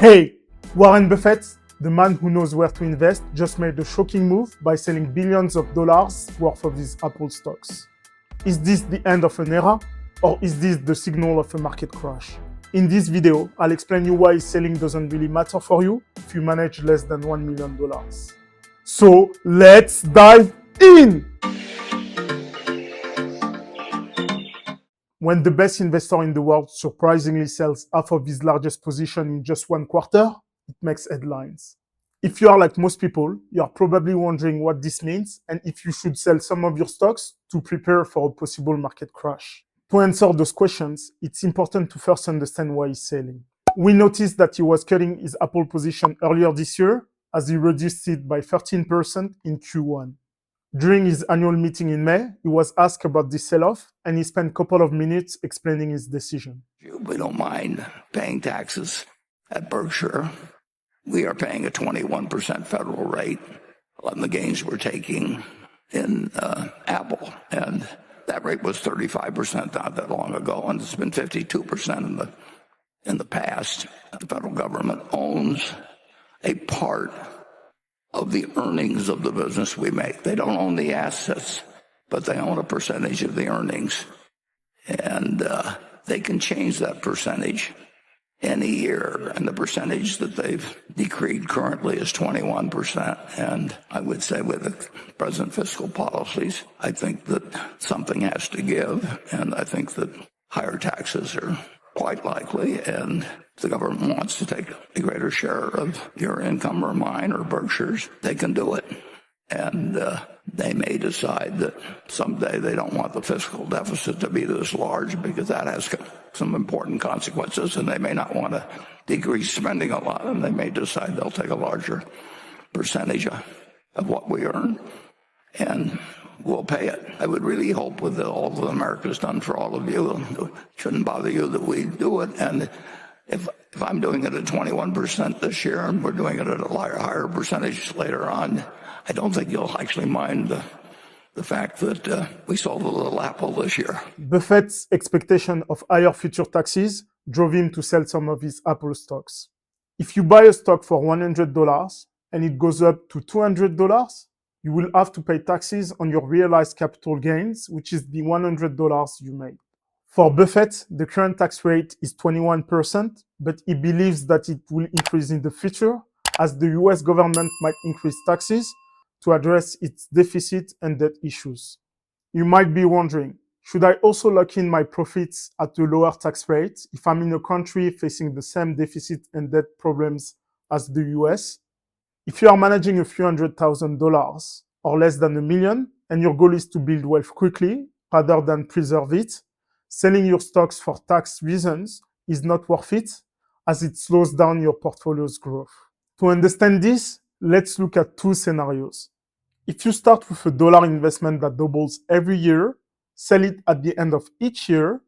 Hey, Warren Buffett, the man who knows where to invest, just made a shocking move by selling billions of dollars worth of his Apple stocks. Is this the end of an era, or is this the signal of a market crash? In this video, I'll explain you why selling doesn't really matter for you if you manage less than $1 million. So let's dive in! When the best investor in the world surprisingly sells half of his largest position in just one quarter, it makes headlines. If you are like most people, you are probably wondering what this means and if you should sell some of your stocks to prepare for a possible market crash. To answer those questions, it's important to first understand why he's selling. We noticed that he was cutting his Apple position earlier this year as he reduced it by 13% in Q1. During his annual meeting in May, he was asked about this sell-off, and he spent a couple of minutes explaining his decision. We don't mind paying taxes at Berkshire. We are paying a 21% federal rate on the gains we're taking in Apple. And that rate was 35% not that long ago, and it's been 52% in the past. The federal government owns a part of the earnings of the business we make. They don't own the assets, but they own a percentage of the earnings. And they can change that percentage any year. And the percentage that they've decreed currently is 21%. And I would say with the present fiscal policies, I think that something has to give. And I think that higher taxes are quite likely, and if the government wants to take a greater share of your income or mine or Berkshire's, they can do it. And they may decide that someday they don't want the fiscal deficit to be this large because that has some important consequences, and they may not want to decrease spending a lot, and they may decide they'll take a larger percentage of what we earn, and we'll pay it. I would really hope with all that America's done for all of you, it shouldn't bother you that we do it. And if I'm doing it at 21% this year and we're doing it at a higher percentage later on, I don't think you'll actually mind the fact that we sold a little Apple this year. Buffett's expectation of higher future taxes drove him to sell some of his Apple stocks. If you buy a stock for $100 and it goes up to $200, you will have to pay taxes on your realized capital gains, which is the $100 you made. For Buffett, the current tax rate is 21%, but he believes that it will increase in the future as the US government might increase taxes to address its deficit and debt issues. You might be wondering, should I also lock in my profits at a lower tax rate if I'm in a country facing the same deficit and debt problems as the US? If you are managing a few $100,000 or less than $1 million, and your goal is to build wealth quickly rather than preserve it, selling your stocks for tax reasons is not worth it, as it slows down your portfolio's growth. To understand this, let's look at two scenarios. If you start with a dollar investment that doubles every year, sell it at the end of each year,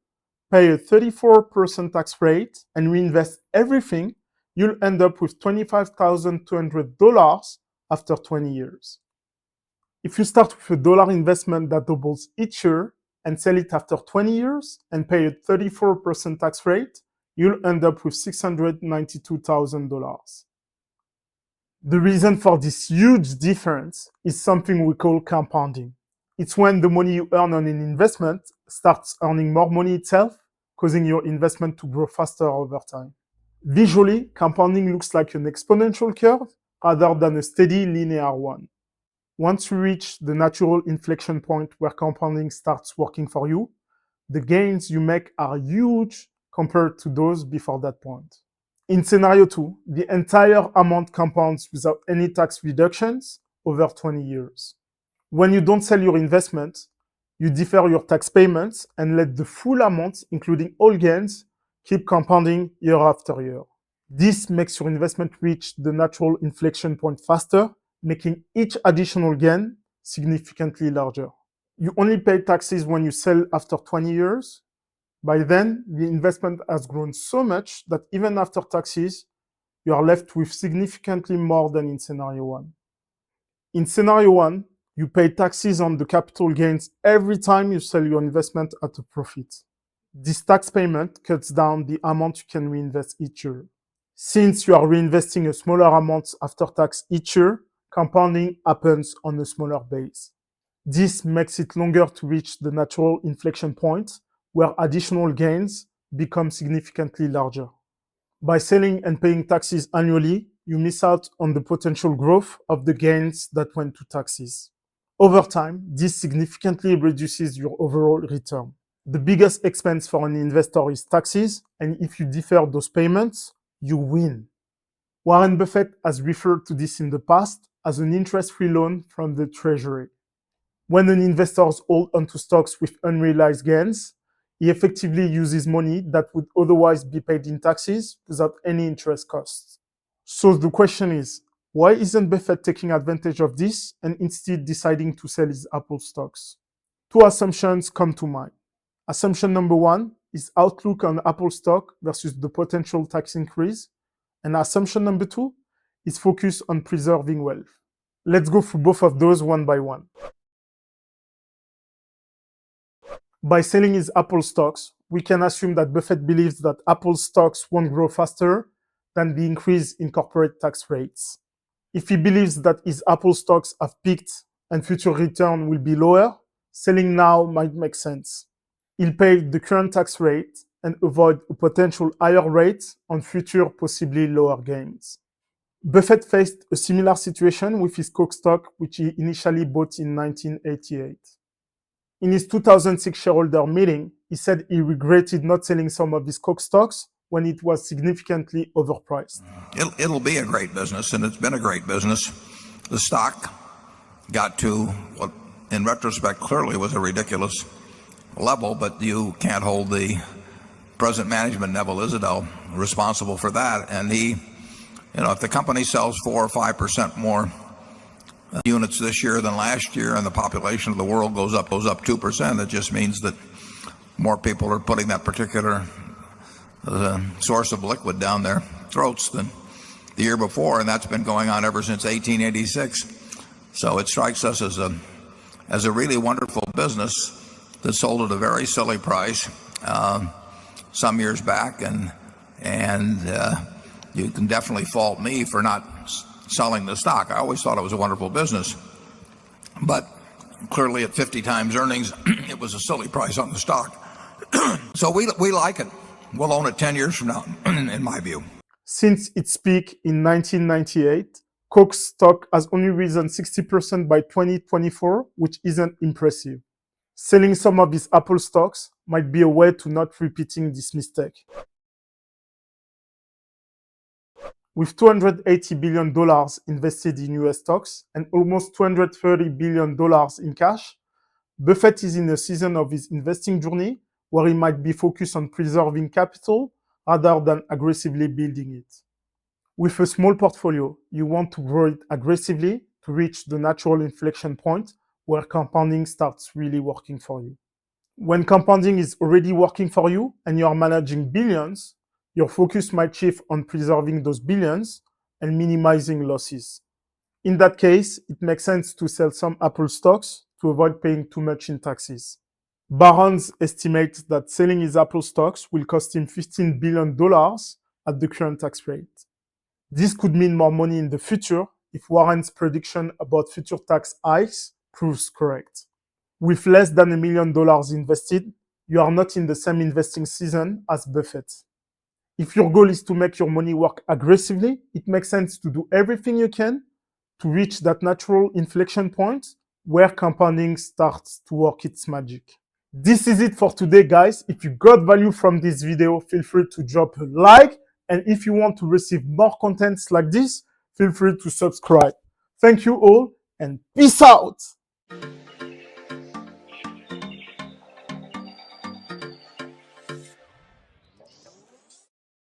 pay a 34% tax rate, and reinvest everything, you'll end up with $25,200 after 20 years. If you start with a dollar investment that doubles each year and sell it after 20 years and pay a 34% tax rate, you'll end up with $692,000. The reason for this huge difference is something we call compounding. It's when the money you earn on an investment starts earning more money itself, causing your investment to grow faster over time. Visually, compounding looks like an exponential curve rather than a steady linear one. Once you reach the natural inflection point where compounding starts working for you, the gains you make are huge compared to those before that point. In scenario 2, the entire amount compounds without any tax reductions over 20 years. When you don't sell your investment, you defer your tax payments and let the full amount, including all gains, keep compounding year after year. This makes your investment reach the natural inflection point faster, making each additional gain significantly larger. You only pay taxes when you sell after 20 years. By then, the investment has grown so much that even after taxes, you are left with significantly more than in scenario 1. In scenario 1, you pay taxes on the capital gains every time you sell your investment at a profit. This tax payment cuts down the amount you can reinvest each year. Since you are reinvesting a smaller amount after tax each year, compounding happens on a smaller base. This makes it longer to reach the natural inflection point where additional gains become significantly larger. By selling and paying taxes annually, you miss out on the potential growth of the gains that went to taxes. Over time, this significantly reduces your overall return. The biggest expense for an investor is taxes, and if you defer those payments, you win. Warren Buffett has referred to this in the past as an interest-free loan from the Treasury. When an investor holds onto stocks with unrealized gains, he effectively uses money that would otherwise be paid in taxes without any interest costs. So the question is, why isn't Buffett taking advantage of this and instead deciding to sell his Apple stocks? Two assumptions come to mind. Assumption number one is outlook on Apple stock versus the potential tax increase. And assumption number two is focus on preserving wealth. Let's go through both of those one by one. By selling his Apple stocks, we can assume that Buffett believes that Apple stocks won't grow faster than the increase in corporate tax rates. If he believes that his Apple stocks have peaked and future return will be lower, selling now might make sense. He'll pay the current tax rate and avoid a potential higher rate on future possibly lower gains. Buffett faced a similar situation with his Coke stock, which he initially bought in 1988. In his 2006 shareholder meeting, he said he regretted not selling some of his Coke stocks when it was significantly overpriced. It'll be a great business, and it's been a great business. The stock got to what, in retrospect, clearly was a ridiculous level, but you can't hold the present management, Neville Isidell, responsible for that. And if the company sells 4 or 5% more units this year than last year, and the population of the world goes up 2%, it just means that more people are putting that particular source of liquid down their throats than the year before, and that's been going on ever since 1886. So it strikes us as a really wonderful business that sold at a very silly price some years back, and you can definitely fault me for not selling the stock. I always thought it was a wonderful business, but clearly at 50 times earnings, it was a silly price on the stock. So we like it. We'll own it 10 years from now, in my view. Since its peak in 1998, Coke's stock has only risen 60% by 2024, which isn't impressive. Selling some of his Apple stocks might be a way to not repeating this mistake. With $280 billion invested in US stocks and almost $230 billion in cash, Buffett is in a season of his investing journey where he might be focused on preserving capital rather than aggressively building it. With a small portfolio, you want to grow it aggressively to reach the natural inflection point where compounding starts really working for you. When compounding is already working for you and you are managing billions, your focus might shift on preserving those billions and minimizing losses. In that case, it makes sense to sell some Apple stocks to avoid paying too much in taxes. Barron's estimates that selling his Apple stocks will cost him $15 billion at the current tax rate. This could mean more money in the future if Warren's prediction about future tax hikes proves correct. With less than $1 million invested, you are not in the same investing season as Buffett. If your goal is to make your money work aggressively, it makes sense to do everything you can to reach that natural inflection point where compounding starts to work its magic. This is it for today, guys. If you got value from this video, feel free to drop a like. And if you want to receive more contents like this, feel free to subscribe. Thank you all and peace out.